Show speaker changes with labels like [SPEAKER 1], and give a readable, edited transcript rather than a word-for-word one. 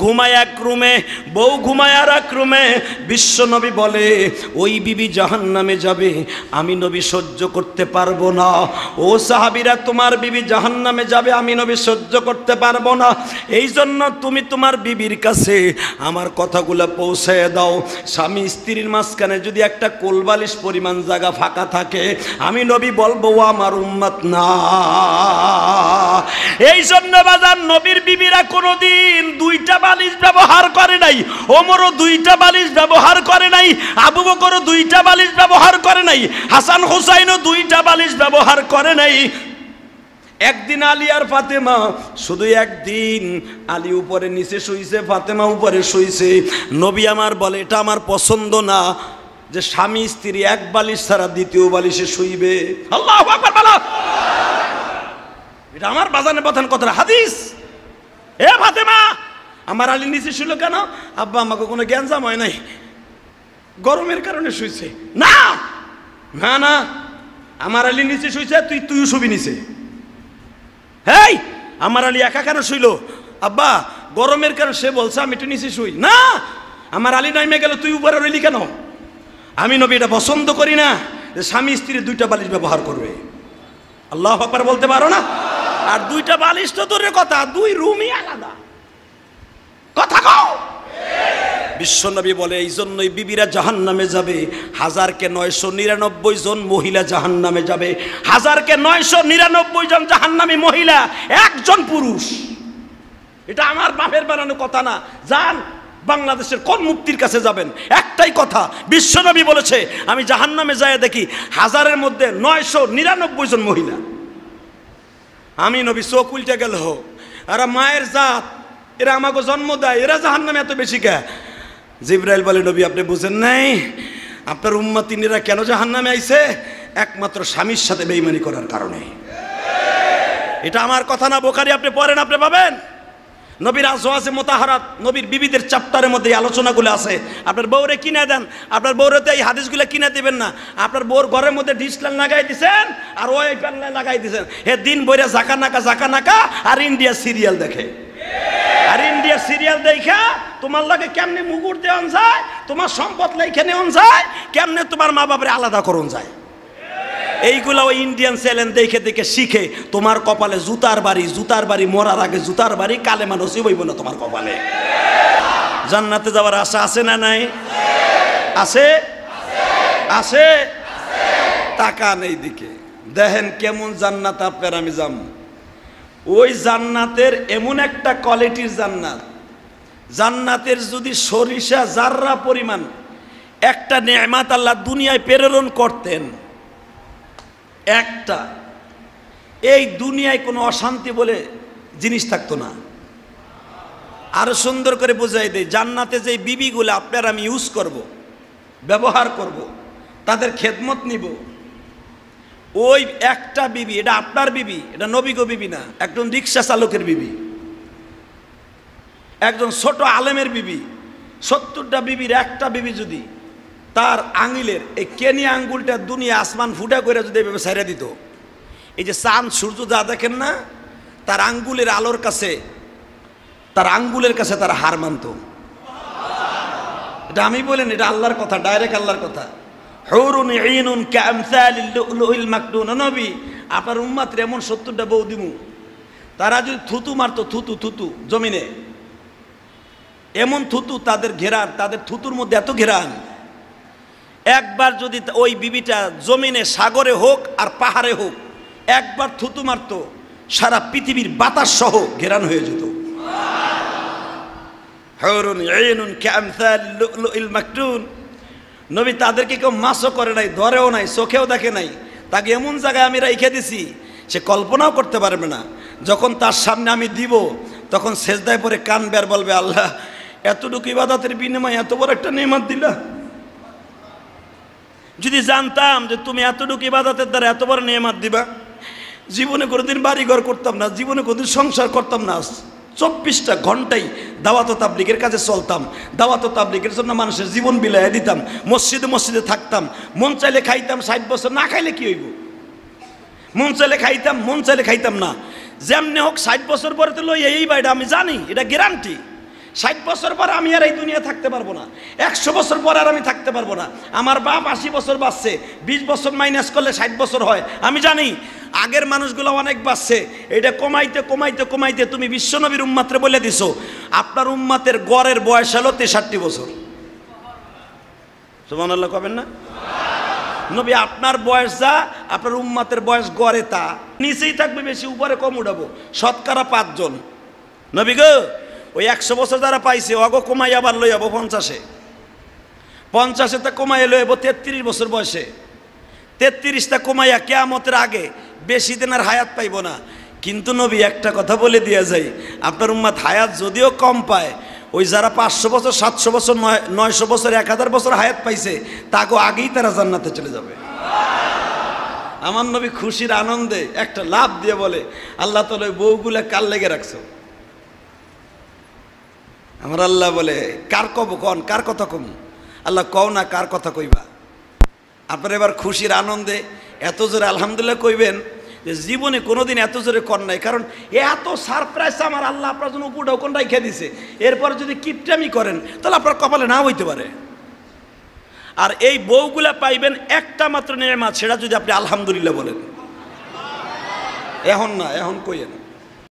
[SPEAKER 1] ঘুমায় এক রুমে, বউ ঘুমায় আর এক রুমে। বিশ্ব নবী বলে ওই বিবি জাহান্নামে যাবে, আমি নবী সহ্য করতে পারবো না। ও সাহাবীরা, তোমার বিবি জাহান্নামে যাবে, আমি নবী সহ্য করতে পারবো না। এই জন্য তুমি তোমার বিবির কাছে আমার কথাগুলো পৌঁছে দাও। স্বামী স্ত্রীর মাঝখানে যদি একটা কোলবালিশ পরিমাণ জায়গা ফাঁকা থাকে, আমি নবী বলবো ও আমার উম্মত না। এই জন্য বাজার নবীর বিবিরা কোনোদিন দুইটা বালিশ ব্যবহার করে নাই। ওমরও দুইটা বালিশ ব্যবহার করে নাই, আবু বকরও দুইটা বালিশ ব্যবহার করে নাই, হাসান হুসাইনও দুইটা বালিশ ব্যবহার করে নাই। একদিন আলী আর ফাতেমা, শুধু একদিন আলী উপরে নিচে শুইছে, ফাতেমা উপরে শুইছে। নবী আমার বলে এটা আমার পছন্দ না যে স্বামী স্ত্রী এক বালিশ ছাড়া দ্বিতীয় বালিশে শুইবে। আল্লাহু আকবার বলো। এটা আমার বাজানে বাজান কথা হাদিস। এ ফাতেমা, আমার আলী নিচে শুইল কেন? আব্বা আমাকে কোনো জ্ঞানজাম হয় নাই, গরমের কারণে শুইছে। না না না, আমার আলী নিচে শুইছে, তুইও শুবি নিচে। হেই, আমার আলী একা কেন শুইল? আব্বা গরমের কারণে সে বলছে আমি একটু নিচে শুই। না, আমার আলী নাইমে গেল, তুই উপরে রইলি কেন? আমি নবী এটা পছন্দ করি না যে স্বামী স্ত্রী দুইটা বালিশ ব্যবহার করবে। আল্লাহু আকবার বলতে পারো না? আর দুইটা বালিশ তো দূরের কথা, দুই রুমই আলাদা। কথা কও। বিশ্বনবী বলে এই জন্যই বিবিরা জাহান্নামে যাবে। 1000-999 জন মহিলা জাহান্নামে যাবে। 1000-999 জন জাহান্নামী মহিলা, একজন পুরুষ। এটা আমার বাপের বানানো কথা না। যান বাংলাদেশের কোন মুফতির কাছে যাবেন, একটাই কথা, বিশ্বনবী বলেছে আমি জাহান্নামে যায় দেখি 1000-এর মধ্যে 999 জন মহিলা। আমি নবী চোখ উল্টে গেল, এরা মায়ের জাত, এরা আমাকে জন্ম দেয়, এরা জাহান্নামে এত বেশি কে? জিবরাইল বলে নবী আপনি বুঝেন নাই, আপনার উম্মতিনীরা কেন জাহান্নামে আইছে? একমাত্র স্বামীর সাথে বেঈমানি করার কারণে। এটা আমার কথা না, বুখারী আপনি পড়েন, আপনি পাবেন। নবীর আজওয়াজে মুতাহারাত, নবীর বিবিদের চ্যাপ্টারের মধ্যে এই আলোচনাগুলো আছে। আপনার বউরে কিনে দেন, আপনার বউরে তো এই হাদিসগুলো কিনে দিবেন না। আপনার বউর ঘরের মধ্যে ডিশ লাগাই দিচ্ছেন আর ওই প্যান্ডেল লাগাই দিচ্ছেন, হে দিন বইরা জাকা নাকা আর ইন্ডিয়া সিরিয়াল দেখে। আর ইন্ডিয়া সিরিয়াল দেখা তোমার লাগে কেমনে মুগুর দেওয়ান যায়, তোমার সম্পদ লেখে নেওয়ান যায়, কেমনে তোমার মা বাপরে আলাদা করুন যায়। এইগুলা ওই ইন্ডিয়ান চ্যানেল দেখে দেখে শিখে তোমার কপালে জুতার বাড়ি, মরার আগে জুতার বাড়ি, কালেমা নসিব হইব না তোমার কপালে। জান্নাতে যাওয়ার আশা আছে না নাই? আছে আছে। তাকান এই দিকে, দেখেন কেমন জান্নাত আপনার আমি যাম। ওই জান্নাতের এমন একটা কোয়ালিটির জান্নাত, জান্নাতের যদি সরিষা জাররা পরিমাণ একটা নেয়ামত আল্লাহ দুনিয়ায় প্রেরণ করতেন, একটা, এই দুনিয়ায় কোনো অশান্তি বলে জিনিস থাকতো না। আরো সুন্দর করে বোঝাই দেয়, জান্নাতে যে বিবিগুলো আপনার আমি ইউজ করব, ব্যবহার করব, তাদের খেদমত নিব, ওই একটা বিবি, এটা আপনার বিবি, এটা নবীগো বিবি না, একজন রিক্সা চালকের বিবি, একজন ছোট আলেমের বিবি। 70টা বিবির একটা বিবি যদি তার আঙুলের এই কেনি আঙ্গুলটা দুনিয়া আসমান ফুটা করে যদি এভাবে ছেড়ে দিত, এই যে চাঁদ সূর্য যা দেখেন না, তার আঙ্গুলের আলোর কাছে, তার আঙ্গুলের কাছে তার হার মানত। এটা আমি বলেন, এটা আল্লাহর কথা, ডাইরেক্ট আল্লাহর কথা। হুরুন ঈনুন কামসালিল লুলুল মাকনুন। নবী আপনার উম্মতের এমন 70টা বউ দিমু, তারা যদি থুতু মারতো, থুতু জমিনে, এমন থুতু তাদের ঘেরান, তাদের থুতুর মধ্যে এত ঘেরান, একবার যদি ওই বিবিটা জমিনে, সাগরে হোক আর পাহাড়ে হোক, একবার থুতু মারতো, সারা পৃথিবীর বাতাস সহ ঘেরান হয়ে যেত। হুরুন ঈনুন কামসালিল লুলুল মাকনুন। নবী তাদেরকে কেউ মাসও করে নাই, ধরেও নাই, চোখেও দেখে নাই, তাকে এমন জায়গায় আমি রেখে দিছি সে কল্পনাও করতে পারবে না। যখন তার সামনে আমি দিব, তখন সেজদায় পরে কানবে আর বলবে আল্লাহ এতটুকু ইবাদতের বিনিময়ে এত বড় একটা নেয়ামত দিলা। যদি জানতাম যে তুমি এতটুকু ইবাদতের দ্বারা এত বড় নেয়ামত দিবা, জীবনে কোনোদিন বাড়িঘর করতাম না, জীবনে কোনোদিন সংসার করতাম না, 24টা ঘন্টাই দাওয়াত ও তাবলীগের কাছে চলতাম, দাওয়াত ও তাবলীগের জন্য মানুষের জীবন বিলাইয়া দিতাম, মসজিদে থাকতাম, মন চাইলে খাইতাম, 60 বছর না খাইলে কি হইব? মন চাইলে খাইতাম, মন চাইলে খাইতাম না, যেমনি হোক 60 বছর পরে তো লই এই বাড়িটা আমি জানি, এটা গ্যারান্টি। 60 বছর পর আমি আর এই দুনিয়া থাকতে পারবো না, 100 বছর পর আর আমি থাকতে পারবো না। আমার বাপ 80 বছর বাঁচছে, 20 বছর মাইনাস করলে 60 বছর হয়। আমি জানি আগের মানুষগুলো অনেক বাঁচছে, এটা কমাইতে কমাইতে কমাইতে তুমি বিশ্বনবীর উম্মাত্রে বলে দিছো আপনার উম্মাতের গড়ের বয়স হলো 63 বছর। সুবহানাল্লাহ কবেন না? নবী আপনার বয়স যা, আপনার উম্মাতের বয়স গড়ে তা, নিচেই থাকবে বেশি, উপরে কম উঠাবো। শতকরা 5 জন। নবী গো ওই 100 বছর যারা পাইছে অগো কমাই আবার লই যাবো 50-এ, 50-তে কমাইয়া লই যাবো 33 বছর বয়সে। 33টা কমাইয়া কিয়ামতের আগে বেশি দিন আর হায়াত পাইব না। কিন্তু নবী একটা কথা বলে দিয়া যায়, আপনার উম্মাত হায়াত যদিও কম পায়, ওই যারা 500 বছর 700 বছর 900 বছর 1000 বছর হায়াত পাইছে তাকে আগেই তারা জান্নাতে চলে যাবে। আমার নবী খুশির আনন্দে একটা লাভ দিয়ে বলে, আল্লাহ তাআলা ওই বউগুলা কার লেগে রাখছো? আমার আল্লাহ বলে কার কব কন, কার কথা কম? আল্লাহ কও না কার কথা কইবা। আপনারা এবার খুশির আনন্দে এত জোরে আলহামদুলিল্লাহ কইবেন যে জীবনে কোনোদিন এত জোরে কর নাই। কারণ এত সারপ্রাইজ আমার আল্লাহ আপনার জন্য উপরটাও কোন রাইখা দিছে। এরপর যদি কিপটামি করেন তাহলে আপনার কপালে না হইতে পারে। আর এই বউগুলা পাইবেন একটা মাত্র নেয়ামত, সেটা যদি আপনি আলহামদুলিল্লাহ বলেন। এখন না, এখন কইয়েন।